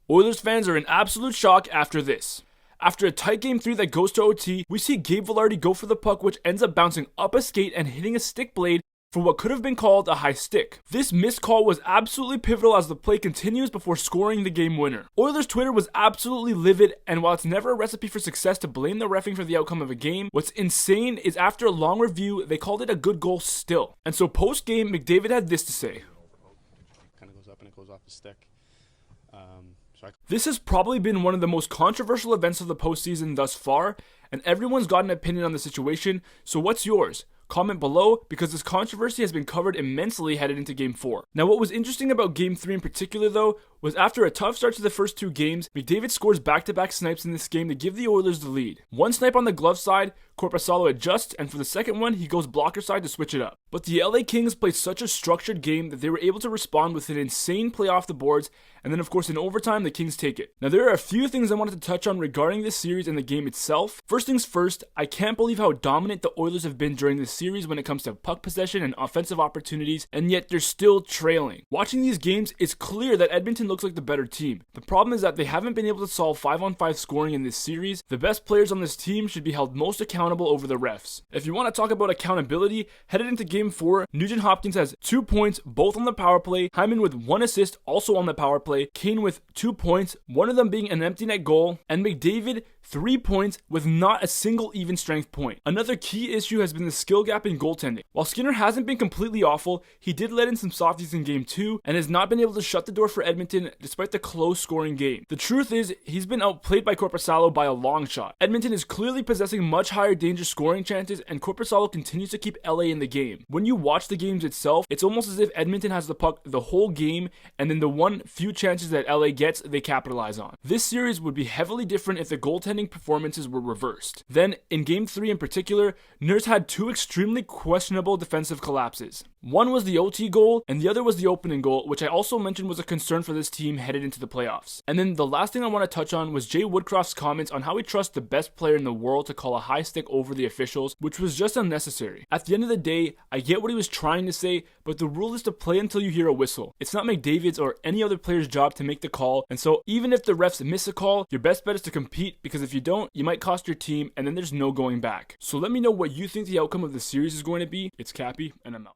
Oilers fans are in absolute shock after this. After a tight Game 3 that goes to OT, we see Gabe Vilardi go for the puck, which ends up bouncing up a skate and hitting a stick blade for what could have been called a high stick. This missed call was absolutely pivotal as the play continues before scoring the game winner. Oilers Twitter was absolutely livid, and while it's never a recipe for success to blame the reffing for the outcome of a game, what's insane is after a long review, they called it a good goal still. And so post-game, McDavid had this to say. Kind of goes up and it goes off the stick. This has probably been one of the most controversial events of the postseason thus far, and everyone's got an opinion on the situation, so what's yours? Comment below, because this controversy has been covered immensely headed into Game 4. Now what was interesting about Game 3 in particular though, was after a tough start to the first two games, McDavid scores back-to-back snipes in this game to give the Oilers the lead. One snipe on the glove side, Korpisalo adjusts, and for the second one, he goes blocker side to switch it up. But the LA Kings played such a structured game that they were able to respond with an insane play off the boards, and then of course in overtime, the Kings take it. Now there are a few things I wanted to touch on regarding this series and the game itself. First things first, I can't believe how dominant the Oilers have been during this series when it comes to puck possession and offensive opportunities, and yet they're still trailing. Watching these games, it's clear that Edmonton looks like the better team. The problem is that they haven't been able to solve 5-on-5 scoring in this series. The best players on this team should be held most accountable over the refs. If you want to talk about accountability, headed into Game 4, Nugent Hopkins has 2 points, both on the power play, Hyman with 1 assist, also on the power play, Kane with 2 points, one of them being an empty net goal, and McDavid 3 points with not a single even strength point. Another key issue has been the skill gap in goaltending. While Skinner hasn't been completely awful, he did let in some softies in Game 2 and has not been able to shut the door for Edmonton despite the close scoring game. The truth is, he's been outplayed by Korpisalo by a long shot. Edmonton is clearly possessing much higher danger scoring chances, and Korpisalo continues to keep LA in the game. When you watch the games itself, it's almost as if Edmonton has the puck the whole game, and then the few chances that LA gets, they capitalize on. This series would be heavily different if the goaltending performances were reversed. Then, in Game 3 in particular, Nurse had 2 extremely questionable defensive collapses. One was the OT goal, and the other was the opening goal, which I also mentioned was a concern for this team headed into the playoffs. And then the last thing I want to touch on was Jay Woodcroft's comments on how he trusts the best player in the world to call a high stick over the officials, which was just unnecessary. At the end of the day, I get what he was trying to say, but the rule is to play until you hear a whistle. It's not McDavid's or any other player's job to make the call, and so even if the refs miss a call, your best bet is to compete, because if you don't, you might cost your team, and then there's no going back. So let me know what you think the outcome of the series is going to be. It's Cappy, and I'm out.